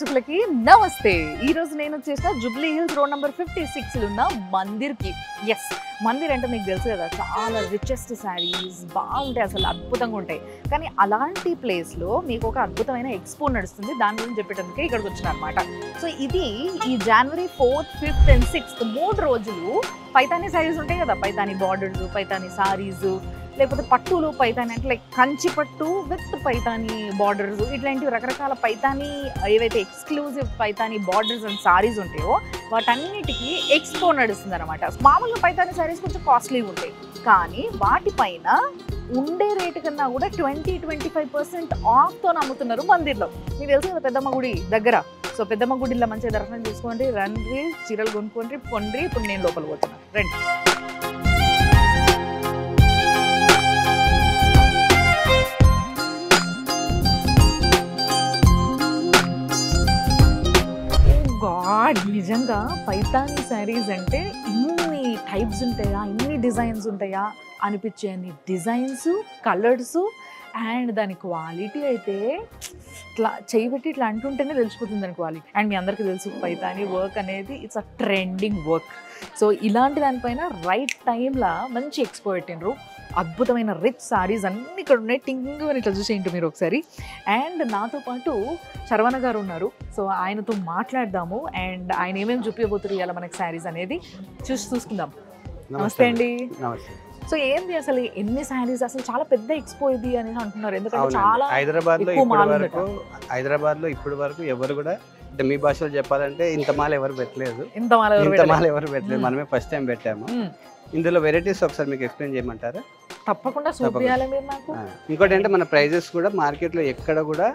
ప్రేక్షకులకి నమస్తే. ఈ రోజు నేను వచ్చేసిన జూబ్లీ హిల్స్ రోడ్ నంబర్ 56 లో ఉన్న మందిర్కి. ఎస్, మందిర్ అంటే మీకు తెలుసు కదా, చాలా రిచెస్ట్ శారీస్ బాగుంటాయి, అసలు అద్భుతంగా ఉంటాయి. కానీ అలాంటి ప్లేస్లో మీకు ఒక అద్భుతమైన ఎక్స్పో నడుస్తుంది, దాని గురించి చెప్పేటందుకే ఇక్కడికి వచ్చిన అనమాట. సో ఇది ఈ జనవరి 4th, 5th and 6th 3 రోజులు పైతానీ శారీస్ ఉంటాయి కదా, పైతానీ బార్డర్స్, పైతానీ శారీస్, లేకపోతే పట్టులు పైతానీ అంటే లైక్ కంచి పట్టు విత్ పైతానీ బార్డర్స్, ఇట్లాంటివి రకరకాల పైతానీ ఏవైతే exclusive Paithani borders and saris ఉంటాయో వాటన్నిటికీ ఎక్స్పో నడుస్తుంది అనమాట. మామూలుగా పైతానీ సారీస్ కొంచెం కాస్ట్లీగా ఉంటాయి, కానీ వాటిపైన ఉండే రేటు కన్నా కూడా 20-25% ఆఫ్తో నమ్ముతున్నారు మందిర్లో. మీకు తెలుసు కదా పెద్దమ్మ గుడి దగ్గర. సో పెద్దమ్మ గుడిలో మంచిగా దర్శనం చేసుకోండి, రండి, చీరలు కొనుక్కోండి, పొండి. ఇప్పుడు నేను లోపలికి పోతున్నాను, రండి. గాడ్, నిజంగా పైతానీ శారీస్ అంటే ఇన్ని టైప్స్ ఉంటాయా, ఇన్ని డిజైన్స్ ఉంటాయా అనిపించేయండి. డిజైన్స్, కలర్స్ అండ్ దాని క్వాలిటీ అయితే ఇట్లా చేయబెట్టి ఇట్లా అంటుంటేనే తెలిసిపోతుంది దాని క్వాలిటీ. అండ్ మీ అందరికీ తెలుసు పైతానీ వర్క్ అనేది it's a trending work. So ఇలాంటి దానిపైన రైట్ టైంలో మంచి ఎక్స్పో పెట్టినరు. అద్భుతమైన రిచ్ సారీస్ అన్నీ ఇక్కడ ఉన్నాయి. టింగ్ అని ఇట్లా చూసేయండి మీరు ఒకసారి. అండ్ నాతో పాటు శరవణ గారు ఉన్నారు. సో ఆయనతో మాట్లాడదాము అండ్ ఆయన ఏమేమి చూపించబోతున్నారు ఇవాళ మనకి శారీస్ అనేది చూసుకుందాం. నమస్తే అండి. సో ఏంది అసలు ఎన్ని శారీస్, అసలు చాలా పెద్ద ఎక్స్పో ఇది అని అంటున్నారు, ఎందుకంటే చాలా హైదరాబాద్ లో ఇప్పటి వరకు ఎవరు కూడా అంటే మీ భాషలో చెప్పాలంటే ఇంత మాల ఎవరు పెట్టలేదు, మనమే ఫస్ట్ టైం పెట్టాము. ఇందులో వెరైటీస్ ఒకసారి మీకు ఎక్స్ప్లెయిన్ చేయమంటారా? తప్పకుండా చూపించాలి మీరు నాకు. ఇంకోటి అంటే మన ప్రైజెస్ కూడా మార్కెట్ లో ఎక్కడ కూడా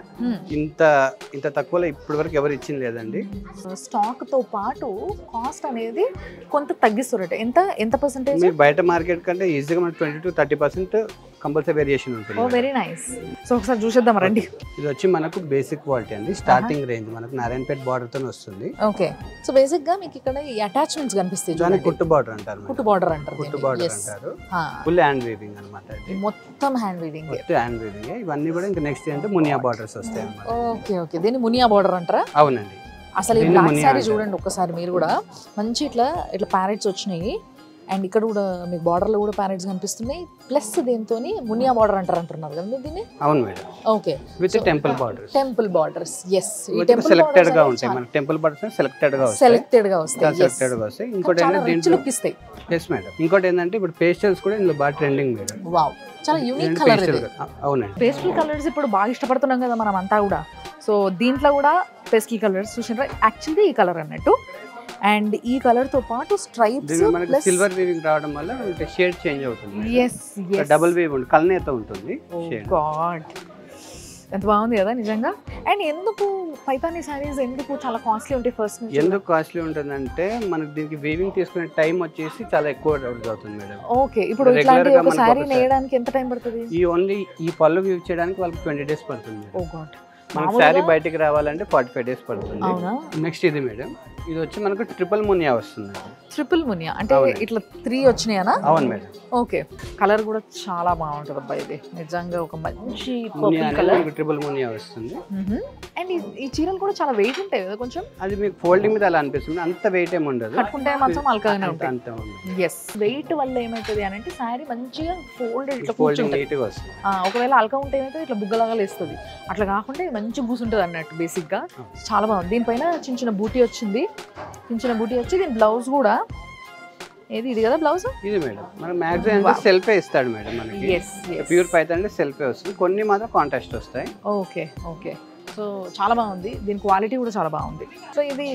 ఇంత తక్కువలో ఇప్పటి వరకు ఎవరు ఇచ్చింది లేదండి. స్టాక్ తో పాటు కాస్ట్ అనేది కొంత తగ్గిస్తున్నట్టు ఎంత పర్సెంటేజ్? బయట మార్కెట్ కంటే ఈజీగా మనకి 20-30% కంపల్సరీ వేరియేషన్ ఉంటుంది. ఓ వెరీ నైస్. సో ఒకసారి చూసేద్దాం రండి. ఇది వచ్చి మనకు బేసిక్ క్వాలిటీ అండి, స్టార్టింగ్ రేంజ్ మనకు నారాయణపేట బార్డర్ తో వస్తుంది. ఓకే. సో బేసిక్ గా మీకు ఇక్కడ ఈ అటాచ్మెంట్స్ కనిపిస్తాయి, దాన్ని కుట్టు బార్డర్ అంటారు. కుట్టు బార్డర్ అంటారు. ఫుల్ హ్యాండ్ వీవింగ్ అన్నమాట, మొత్తం హ్యాండ్ వీవింగ్. Hand weaving. ఇవన్నీ కూడా ఇంకా నెక్స్ట్ అంటే మునియా బార్డర్స్ వస్తాయి అన్నమాట. ఓకే ఓకే, దీన్ని మునియా బార్డర్ అంటారా? అవునండి. అసలు ఈ బ్లాక్ సారీ చూడండి ఒక్కసారి మీరు కూడా, మంచి ఇట్లా ప్యారెట్స్ వచ్చినాయి అండ్ ఇక్కడ కూడా మీకు బార్డర్ లో కూడా ప్యారెట్స్ కనిపిస్తున్నాయి. ప్లస్ దీంతో మునియా బార్డర్ అంటున్నారు కదా మీరు దీన్ని? అవును madam. Okay. With temple borders. Temple borders. yes, ఈ టెంపుల్ సెలెక్టెడ్ గా ఉంటాయి. మన టెంపుల్ బార్డర్స్ సెలెక్టెడ్ గా వస్తాయి. ఇంకోటి ఏంటంటే దీంట్లో ఇస్తాయి. yes madam. ఇంకోటి ఏంటంటే ఇప్పుడు పేస్టల్స్ కూడా ఇందులో బాగా ట్రెండింగ్ మేడం. వావ్, చాలా యూనిక్ కలర్ ఇది. అవునండి. పేస్టల్ కలర్స్ ఇప్పుడు బాగా ఇష్టపడుతున్నాం కదా మనం అంతా కూడా. సో దీంట్లో కూడా పేస్టల్ కలర్స్ చూసినారా, యాక్చువల్లీ ఈ కలర్ అన్నట్టు. అండ్ ఈ కలర్ తో పాటు స్ట్రైప్స్ ప్లస్ సిల్వర్ వీవింగ్ రావడం వల్ల షేడ్ చేంజ్ అవుతుంది. yes yes, డబుల్ వీవ్ ఉంటుంది, కల్నేత ఉంటుంది. గాడ్, ఎంత బాగుంది కదా నిజంగా. అండ్ ఎందుకు పైతానీ సారీస్ ఎందుకు చాలా కాస్ట్లీ ఉంటాయి? ఫస్ట్ ఎందుకు కాస్ట్లీ ఉంటుందంటే మనకి దీనికి వీవింగ్ తీసుకునే టైం వచ్చేసి చాలా ఎక్కువ అవుతుంది మేడం. ఓకే. ఇప్పుడు ఇట్లాంటి ఒక సారీ నేయడానికి ఎంత టైం పడుతుంది? ఈ పళ్ళు వీవ్ చేయడానికి వాళ్ళకి 20 days పడుతుంది. ఓ గాడ్. మనకి శారీ బయటికి రావాలంటే 45 days పడుతుంది. నెక్స్ట్ ఇది మేడం, ఇది వచ్చి మనకు ట్రిపుల్ మునియా వస్తుంది. ట్రిపుల్ మునియా అంటే ఇట్లా 3 వచ్చినాయనా? అవును మేడం. ఓకే. కలర్ కూడా చాలా బాగుంటుంది అబ్బా, ఇది నిజంగా ఒక మంచి పర్పుల్ కలర్. ట్రిపుల్ మునియా వస్తుంది. అండ్ ఈ చీరలు కూడా చాలా వెయిట్ ఉంటాయి కదా కొంచెం. అది మీకు ఫోల్డింగ్ మీద అలా అనిపిస్తుంది, అంత వెయిట్ ఏమి ఉండదు, కట్టుకుంటే మాత్రం అల్కాగానే ఉంటుంది. ఎస్, వెయిట్ వల్ల ఏమవుతుంది అని అంటే శారీ మంచిగా ఫోల్డెడ్ ఇట్లా కూర్చుంటుంది. ఒకవేళ అల్కా ఉంటే ఏమైతే ఇట్లా బుగ్గలాగా లేస్తుంది, అట్లా కాకుండా మంచి కూర్చుంటుంది అన్నట్టు. బేసిక్ గా చాలా బాగుంది. దీనిపైన చిన్న చిన్న బూటీ వచ్చింది, దీని బ్లౌజ్ కూడా ఏది ఇది కదా బ్లౌజ్? ఇది మేడం మన మ్యాక్సిమం సెల్ఫే ఇస్తాడు మేడం మనకి. ప్యూర్ పైతాన్ అంటే సెల్ఫే వస్తుంది, కొన్ని మాత్రం కాంట్రాస్ట్ వస్తాయి. Okay okay. సో చాలా బాగుంది, దీని క్వాలిటీ కూడా చాలా బాగుంది. సో ఇది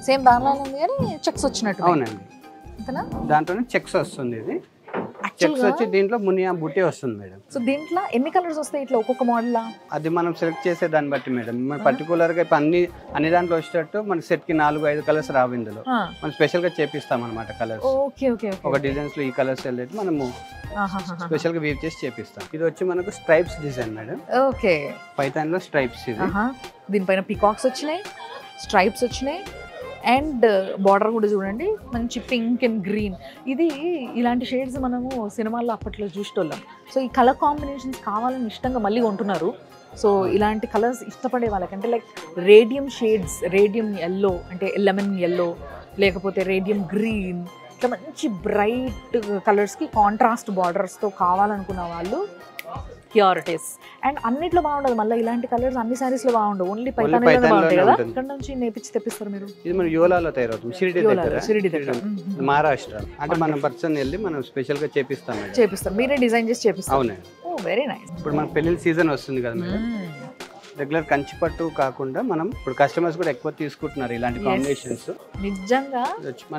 సేమ్ దానిలో ఉంది కానీ చెక్స్ వచ్చినట్టు. అవునండి, దాంట్లోనే చెక్స్ వస్తుంది. ఇది చెక్స్ వచ్చి దీంట్లో మునియా బుట్టి వస్తుంది మేడం. సో దీంట్లో ఎన్ని కలర్స్ వస్తాయి ఇట్లా ఒక్కొక్క మోడల్? అది మనం సెలెక్ట్ చేసే దాన్ని బట్టి మేడం. మన పర్టికులర్ గా అన్ని దాంట్లో వచ్చేటట్టు మన సెట్ కి 4-5 కలర్స్ రావు ఇందులో. మనం స్పెషల్ గా చేపిస్తాం అనమాట కలర్స్. Okay okay. ఒక డిజైన్స్ లో ఈ కలర్స్ వెళ్ళేది మనము స్పెషల్ గా వీవ్ చేసి చేపిస్తాం. ఇది వచ్చి మనకు stripes design madam. Okay. Python లో స్ట్రైప్స్. ఇది దీనిపైన పికాక్స్ వచ్చినాయి, స్ట్రైప్స్ వచ్చినాయి అండ్ బార్డర్ కూడా చూడండి మంచి పింక్ అండ్ గ్రీన్. ఇది ఇలాంటి షేడ్స్ మనము సినిమాల్లో అప్పట్లో చూసేటోళ్ళం. సో ఈ కలర్ కాంబినేషన్స్ కావాలని ఇష్టంగా మళ్ళీ కొంటున్నారు. సో ఇలాంటి కలర్స్ ఇష్టపడే వాళ్ళకంటే like radium shades, radium yellow అంటే లెమన్ ఎల్లో, లేకపోతే రేడియం గ్రీన్, ఇట్లా మంచి బ్రైట్ కలర్స్కి కాంట్రాస్ట్ బార్డర్స్తో కావాలనుకున్న వాళ్ళు హియర్ ఇట్ ఇస్. అండ్ అన్నిట్లో బాగుండదు, మళ్ళీ ఇలాంటి కలర్స్ అన్ని సారీస్లో బాగుండవు, ఓన్లీ పైతానీలోనే బాగుంటాయి కదా. ఇక్కడ నుంచి నేర్పించి తెప్పిస్తారు మీరు? ఇది మన యోలాలో తయారవుతుంది, షిరిడి దగ్గర, మహారాష్ట్ర. అంటే మనం పర్సన్ వెళ్ళి మనం స్పెషల్ గా చేపిస్తాం, మీరే డిజైన్ చేసి చేపిస్తారు? అవునండి. ఓ వెరీ నైస్. ఇప్పుడు మన పెళ్లి సీజన్ వస్తుంది కదా మేడం, రెగ్యులర్ కంచి పట్టు కాకుండా మనం ఇప్పుడు కస్టమర్స్ కూడా ఎక్కువ తీసుకుంటున్నారు ఇలాంటి కాంబినేషన్స్. నిజంగా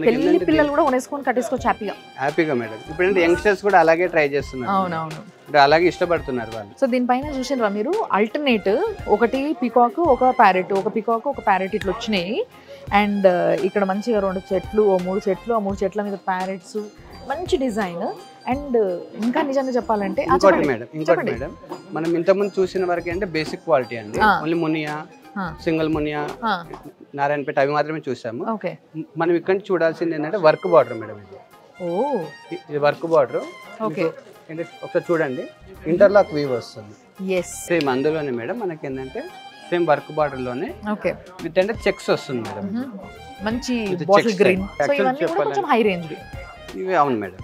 పెళ్లి పిల్లలు కూడా కొనేసుకొని కట్టేసుకోవచ్చు హ్యాపీగా మేడం. ఇప్పుడు యంగ్స్టర్స్ కూడా అలాగే ట్రై చేస్తున్నారు. అవునవును, అలాగే ఇష్టపడుతున్నారు వాళ్ళు. సో దీనిపైన చూసినరా మీరు అల్టర్నేట్, ఒకటి పికాక్ ఒక ప్యారెట్, ఒక పికాక్ ఒక ప్యారెట్ ఇట్లా వచ్చినాయి. అండ్ ఇక్కడ మంచిగా 2 చెట్లు, 3 చెట్లు, ఆ 3 చెట్ల మీద ప్యారెట్స్, మంచి డిజైన్. అండ్ ఇంకా నిజంగా చెప్పాలంటే ఇంకోటి మేడం మనం ఇంతకుముందు చూసిన వరకు అంటే బేసిక్ క్వాలిటీ అండి, ఓన్లీ మునియా, సింగిల్ మునియా, నారాయణపేట అవి మాత్రమే చూసాము. మనం ఇక్కడ చూడాల్సింది ఏంటంటే వర్క్ బార్డర్ మేడం. ఇది వర్క్ బార్డర్. ఒకసారి చూడండి, ఇంటర్లాక్ వీవ్ వస్తుంది సేమ్ అందులోనే మేడం. మనకి ఏంటంటే సేమ్ వర్క్ బార్డర్ లోనే విత్ అంటే చెక్స్ వస్తుంది మేడం, మంచి బాటిల్ గ్రీన్. సో ఇవన్నీ కూడా కొంచెం హై రేంజ్ ఇవి. అవును మేడం.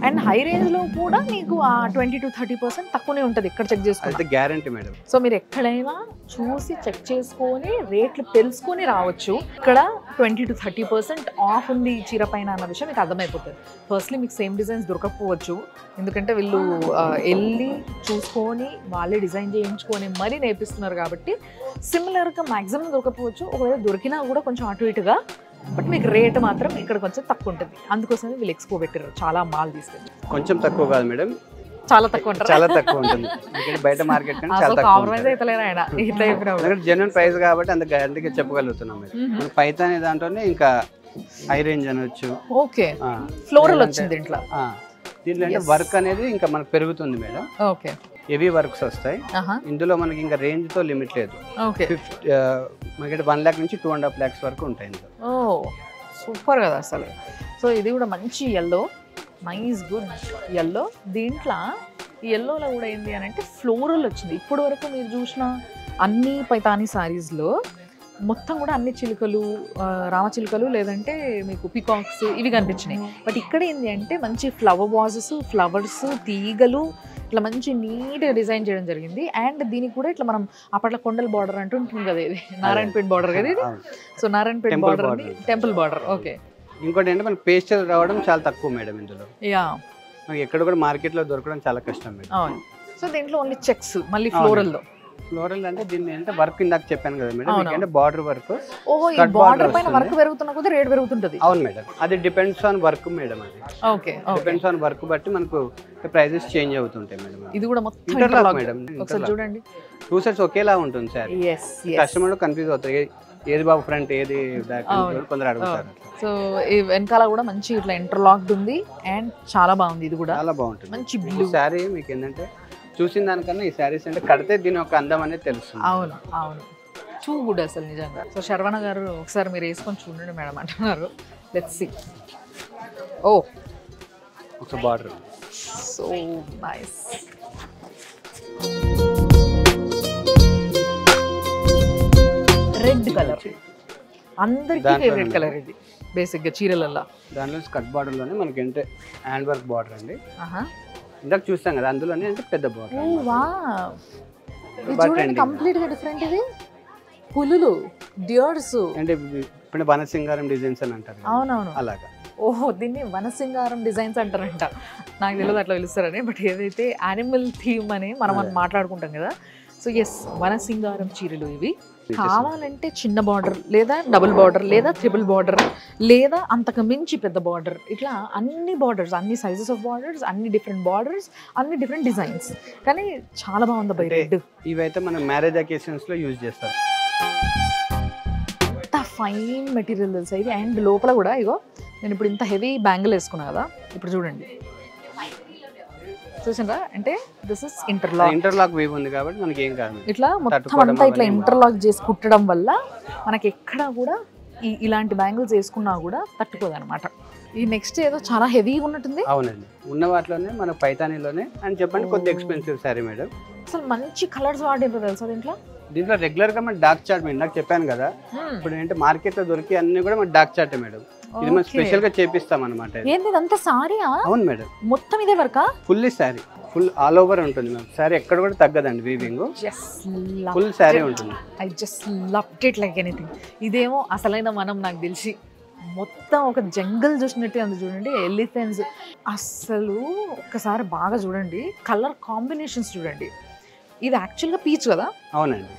అండ్ హై రేంజ్ లో కూడా మీకు ఆ 20 to 30% తక్కువనే ఉంటుంది ఇక్కడ చెక్ చేసుకోవాలి, గ్యారంటీ మేడం. సో మీరు ఎక్కడైనా చూసి చెక్ చేసుకొని రేట్లు తెలుసుకొని రావచ్చు. ఇక్కడ 20 to 30% ఆఫ్ ఉంది ఈ చీర పైన అన్న విషయం మీకు అర్థమైపోతుంది. ఫస్ట్లీ మీకు సేమ్ డిజైన్స్ దొరకకపోవచ్చు, ఎందుకంటే వీళ్ళు వెళ్ళి చూసుకొని వాళ్ళే డిజైన్ చేయించుకొని మరీ నేర్పిస్తున్నారు కాబట్టి సిమిలర్గా మ్యాక్సిమం దొరకకపోవచ్చు. ఒకవేళ దొరికినా కూడా కొంచెం అటు ఇటుగా, బట్ మీకు రేట్ మాత్రం ఇక్కడ కొంచెం తక్కువ ఉంటుంది. అందుకోసమే వీళ్ళు ఎక్స్పో పెట్టారు, చాలా మాల్ తీసుకెళ్ళి. కొంచెం తక్కువ కాదు మేడం, చాలా తక్కువ ఉంటుంది, చాలా తక్కువ ఉంటుంది. బయట మార్కెట్ కంటే చాలా తక్కువ. కాంప్రమైజ్ అయితలేరు ఆయన, ఇట్లా చెప్పినప్పుడు జెన్యూన్ ప్రైస్ కాబట్టి అంత గ్యారంటీగా చెప్పగలుగుతున్నాం మేడం. పైతాని దాంట్లోనే ఇంకా హై రేంజ్ అనొచ్చు. ఓకే, ఫ్లోరల్ వచ్చింది దీంట్లో. దీంట్లో అంటే వర్క్ అనేది ఇంకా మనకు పెరుగుతుంది మేడం. ఓకే, హెవీ వర్క్స్ వస్తాయి ఇందులో. మనకి ఇంకా రేంజ్ తో లిమిట్ లేదు. మనకి 1 lakh నుంచి 2.5 lakhs వరకు ఉంటాయి ఇందులో. ఓ సూపర్ కదా అసలు. సో ఇది కూడా మంచి ఎల్లో, నైస్ గుడ్ ఎల్లో. దీంట్లో ఈ ఎల్లోలో కూడా ఏంటి అని అంటే ఫ్లోరల్ వచ్చింది. ఇప్పటి వరకు మీరు చూసిన అన్ని పైతానీ సారీస్లో మొత్తం కూడా అన్ని చిలుకలు, రామచిలుకలు లేదంటే మీకు పికాక్స్ ఇవి కనిపించినాయి. బట్ ఇక్కడ ఏంటి అంటే మంచి ఫ్లవర్ వాజెస్, ఫ్లవర్స్, తీగలు, ఇట్లా మంచి నీట్గా డిజైన్ చేయడం జరిగింది. అండ్ దీనికి కూడా ఇట్లా మనం అప్పట్లో కొండల బార్డర్ అంటూ ఉంటుంది కదా, ఇది నారాయణపేట బార్డర్ కదా ఇది. So Narayanpet border, temple border. Okay, ఇంకోటి ఏంటంటే మనకి పేస్టల్ రావడం చాలా తక్కువ మేడం ఇందులో. ఎక్కడ కూడా మార్కెట్ లో దొరకడం చాలా కష్టం మేడం. అవును. సో దీంట్లో ఓన్లీ చెక్స్, మళ్ళీ ఫ్లోరల్ అంటే దీన్ని అంటే వర్క్ ఇందాక చెప్పాను కదా మేడం, అంటే బార్డర్ వర్క్. ఓహో, ఈ బార్డర్ పైన వర్క్ పెరుగుతున్న కొద్దీ రేట్ పెరుగుతుంటది. అవును మేడం, అది డిపెండ్స్ ఆన్ వర్క్ మేడం. అది ఓకే, డిపెండ్స్ ఆన్ వర్క్ బట్టి మనకు ప్రైసెస్ చేంజ్ అవుతుంటాయి మేడం. ఇది కూడా మొత్తం ఇంటర్లాక్ మేడం. ఒకసారి చూడండి, 2 sets ఒకేలా ఉంటుంది సార్. కస్టమర్ కన్ఫ్యూజ్ అవుతాయి, ఏది బాబు ఫ్రంట్ ఏది బ్యాక్ కొందరు అడుగుతారు. సో ఈ వెనకాల కూడా మంచి ఇట్లా ఇంటర్లాక్డ్ ఉంది అండ్ చాలా బాగుంది. ఇది కూడా చాలా బాగుంటుంది. మంచి బ్లూ సారీ. మీకు ఏంటంటే చూసిన దానికన్నా ఈ శారీస్ అంటే కడితే దీని ఒక అందం అనేది తెలుస్తుంది. అవును అవును, టూ గుడ్ అసలు నిజంగా. సో శర్వణ గారు ఒకసారి మీరు వేసుకొని చూడండి మేడం అంటున్నారు. Let's see. ఓ ఒక border, so nice. Red colour అందరికీ ఫేవరెట్ కలర్ ఇది బేసిక్గా చీరలల్లో. దానిలో స్కర్ట్ బార్డర్ లోనే మనకి అంటే హ్యాండ్ వర్క్ బార్డర్ అండి. ఇందాక చూస్తాం కదా అందులోనే అంటే పెద్ద బార్డర్. ఓ వావ్, ఇది చూడండి కంప్లీట్ గా డిఫరెంట్. ఇది పులులు, డియర్స్ అంటే ఇప్పుడు వనసింగారం డిజైన్స్ అని అంటారు. అవునవును, అలాగా. ఓహో, దీన్ని వనసింగారం డిజైన్స్ అంటారంట. నాకు తెలియదు అట్లా పిలుస్తారని, బట్ ఏదైతే యానిమల్ థీమ్ అని మనం మాట్లాడుకుంటాం కదా. సో ఎస్, వనసింగారం చీరలు ఇవి. కావాలంటే చిన్న బార్డర్ లేదా డబుల్ బార్డర్ లేదా ట్రిపుల్ బార్డర్ లేదా అంతకు మించి పెద్ద బార్డర్, ఇట్లా అన్ని బార్డర్స్, అన్ని సైజెస్ ఆఫ్ బార్డర్స్, అన్ని డిఫరెంట్ బార్డర్స్, అన్ని డిఫరెంట్ డిజైన్స్. కానీ చాలా బాగుంది బై రెడ్. ఇవైతే మనం మ్యారేజ్ అకేషన్స్ లో యూజ్ చేస్తారు. ఎంత ఫైన్ మెటీరియల్ తెలుసా ఇది. అండ్ లోపల కూడా ఇగో నేను ఇప్పుడు ఇంత హెవీ బ్యాంగిల్ వేసుకున్నా కదా, ఇప్పుడు చూడండి చూసిండ్రా, అంటే దిస్ ఇస్ ఇంటర్లాక్ వేవ్ ఉంది కాబట్టి మనకి ఏం కాదు. ఇట్లా మొత్తం అంతా ఇట్లా ఇంటర్లాక్ చేసి కుట్టడం వల్ల మనకి ఎక్కడా కూడా ఇలాంటి బ్యాంగిల్స్ వేసుకున్నా కూడా తట్టుకోదు అనమాట. ఈ నెక్స్ట్ ఏదో చాలా హెవీగా ఉన్నట్టుంది. అవునండి, ఉన్న వాటిలోనే మన పైతానీలోనే అని చెప్పండి, కొద్దిగా ఎక్స్పెన్సివ్ శారీ మేడం. అసలు మంచి కలర్స్ వాడిండ్రు తెలుసా దీంట్లో. దీంట్లో రెగ్యులర్ గా మన డార్క్ చార్ట్ మేడం, నాకు చెప్పాను కదా ఇప్పుడు ఏంటంటే మార్కెట్ లో దొరికి అన్ని కూడా మన డార్క్ చార్ట్ మేడం. ఇది మనం స్పెషల్ గా చేపిస్తాం అనమాట. ఏంది ఇదంతా సారీ? అవును మేడం, మొత్తం ఇదే వర్కా? Fully sari, full all over ఉంటుంది మ్యామ్. శారీ ఎక్కడ కూడా తగ్గదండి, వీవింగ్ ఫుల్ శారీ ఉంటుంది. I just loved it like anything. ఇదేమో అసలైన మనం నాకు తెలిసి మొత్తం ఒక జంగల్ చూసినట్టే ఉంది చూడండి, ఎలిఫెంట్స్. అసలు ఒక్కసారి బాగా చూడండి, కలర్ కాంబినేషన్స్ చూడండి. ఇది యాక్చువల్గా పీచ్ కదా? అవునండి,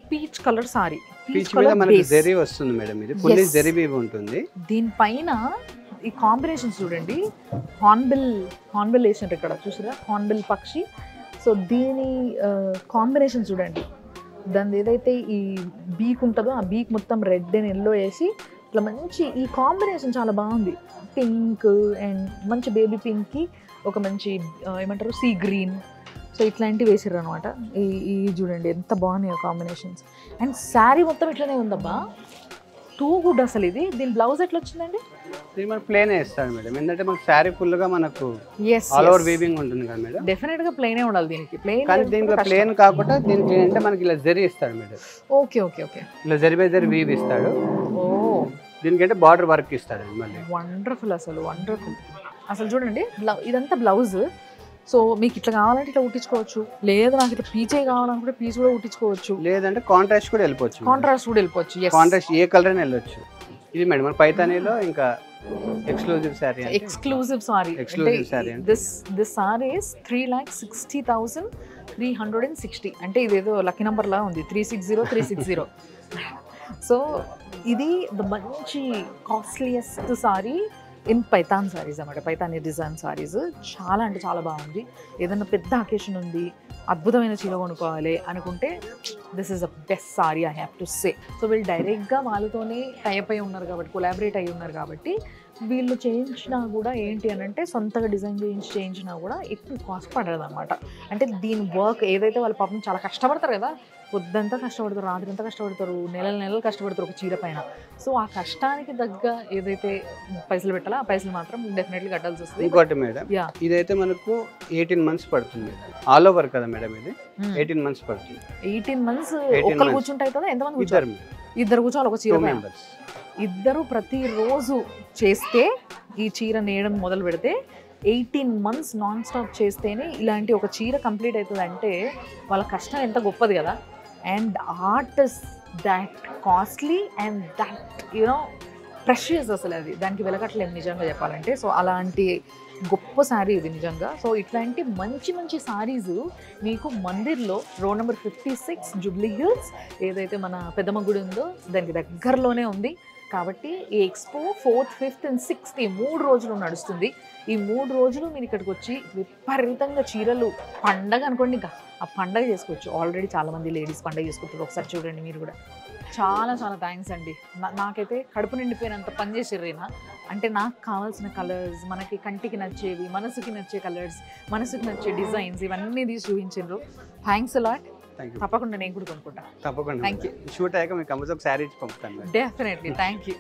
పీచ్ కలర్ సారీ. పీచ్ మీద మనకి జెరీ వస్తుంది మేడం, ఇది ఫుల్లీ జెరీ వీవ్ ఉంటుంది. దీనిపైన ఈ కాంబినేషన్స్ చూడండి, హార్న్బిల్ వేసినట్టు ఇక్కడ చూసారా, హార్న్బిల్ పక్షి. సో దీని కాంబినేషన్ చూడండి, దాని ఏదైతే ఈ బీక్ ఉంటుందో ఆ బీక్ మొత్తం రెడ్ అండ్ ఎల్లో వేసి ఇట్లా మంచి ఈ కాంబినేషన్ చాలా బాగుంది. పింక్ అండ్ మంచి బేబీ పింక్కి ఒక మంచి ఏమంటారు సీ గ్రీన్, సో ఇట్లాంటివి వేసారు అనమాట. ఈ చూడండి ఎంత బాగున్నాయి కాంబినేషన్స్. అండ్ శారీ మొత్తం ఇట్లనే ఉందబ్బా, టూ గుడ్ అసలు. ఇది దీని బ్లౌజ్ ఎట్లా వచ్చిందండి? ఇది మనకు ప్లేన్ వేస్తాడు మేడం, ఎందుకంటే మనకు శారీ ఫుల్ గా మనకు ఆల్ ఓవర్ వీవింగ్ ఉంటుంది కదా మేడం. డెఫినెట్ గా ప్లేనే ఉండాలి దీనికి. ప్లేన్ కానీ దీంట్లో ప్లేన్ కాకుండా దీనికి ఏంటంటే మనకి ఇలా జరీ ఇస్తాడు మేడం. ఓకే ఓకే ఓకే, ఇలా జరీ బై జరీ వీవ్ ఇస్తాడు. ఓ దీనికంటే బార్డర్ వర్క్ ఇస్తాడు మళ్ళీ. వండర్ఫుల్ అసలు, వండర్ఫుల్. అసలు చూడండి ఇదంతా బ్లౌజ్. సో మీకు ఇట్లా కావాలంటే ఇట్లా కుట్టించుకోవచ్చు, లేదు నాకు ఇట్లా పీచే కావాలనుకుంటే పీచ్ కూడా కుట్టించుకోవచ్చు, లేదంటే కాంట్రాస్ట్ కూడా వెళ్ళిపోవచ్చు. కాంట్రాస్ట్ కూడా వెళ్ళిపోవచ్చు, కాంట్రాస్ట్ ఏ కలర్ అయినా వెళ్ళొచ్చు. ఇది మేడం మన పైతానీలో ఇంకా exclusive sorry. Exclusive sorry. Exclusive sorry. This sorry is 3,60,360. అంటే ఇదేదో లక్కీ నెంబర్ లా ఉంది, 360,360. సో ఇది ద మంచి costliest sorry in Python saris అన్నమాట. పైతానీ డిజైన్ సారీస్ చాలా అంటే చాలా బాగుంది. ఏదైనా పెద్ద అకేషన్ ఉంది, అద్భుతమైన చీర కొనుక్కోవాలి అనుకుంటే this is the best sorry I have to say. So వీళ్ళు డైరెక్ట్గా వాళ్ళతోనే టైప్ అయి ఉన్నారు కాబట్టి, కొలాబరేట్ అయి ఉన్నారు కాబట్టి వీళ్ళు చేయించినా కూడా ఏంటి అని అంటే సొంతగా డిజైన్ చేయించినా కూడా ఎక్కువ కాస్ట్ పడదు అనమాట. అంటే దీని వర్క్ ఏదైతే వాళ్ళు పాపం చాలా కష్టపడతారు కదా, పొద్దంతా కష్టపడతారు, రాత్రి అంతా కష్టపడతారు, నెలలు కష్టపడతారు ఒక చీర పైన. సో ఆ కష్టానికి తగ్గ ఏదైతే పైసలు పెట్టాలో ఆ పైసలు మాత్రం డెఫినెట్లీ కట్టాల్సి వస్తుంది. ఇంకోటి మేడం, ఇదైతే మనకు 18 months పడుతుంది, ఆల్ ఓవర్ కదా మేడం. ఇది 18 months పడుతుంది. 18 months ఒక్కరు కూర్చుంటే అవుతుందా? ఎంతమంది కూర్చోరు? ఇద్దరు కూర్చోవాలి ఒక చీర పైన. ఇద్దరు ప్రతిరోజు చేస్తే ఈ చీర నేయడం మొదలు పెడితే 18 months నాన్ స్టాప్ చేస్తేనే ఇలాంటి ఒక చీర కంప్లీట్ అవుతుంది. అంటే వాళ్ళ కష్టం ఎంత గొప్పది కదా. And art is that costly and that you know precious అసలు, అది దానికి వెలకట్లేదు నిజంగా చెప్పాలంటే. సో అలాంటి గొప్ప శారీ ఇది నిజంగా. సో ఇట్లాంటి మంచి మంచి శారీస్ మీకు మందిర్లో రోడ్ నెంబర్ 56 జూబ్లీ హిల్స్ ఏదైతే మన పెద్దమ్మ గుడి ఉందో దానికి దగ్గరలోనే ఉంది. కాబట్టి ఈ expo 4th, 5th and 6th ఈ 3 రోజులు నడుస్తుంది. ఈ 3 రోజులు మీరు ఇక్కడికి వచ్చి విపరీతంగా చీరలు పండగ అనుకోండి, ఇంకా ఆ పండగ చేసుకోవచ్చు. ఆల్రెడీ చాలామంది లేడీస్ పండగ చేసుకుంటారు, ఒకసారి చూడండి మీరు కూడా. చాలా చాలా థ్యాంక్స్ అండి. నాకైతే కడుపు నిండిపోయినంత పని చేసిర్రేనా. అంటే నాకు కావాల్సిన కలర్స్, మనకి కంటికి నచ్చేవి, మనసుకి నచ్చే కలర్స్, మనసుకి నచ్చే డిజైన్స్ ఇవన్నీ తీసి చూపించారు. Thanks a lot. తప్పకుండా నేను కూడా కొనుక్కుంటా. తప్పకుండా. Thank you. షూట్ అయ్యాక మీకు కంపల్సరీ ఒక శారీ ఇచ్చి పంపుతాను. డెఫినెట్లీ. Thank you.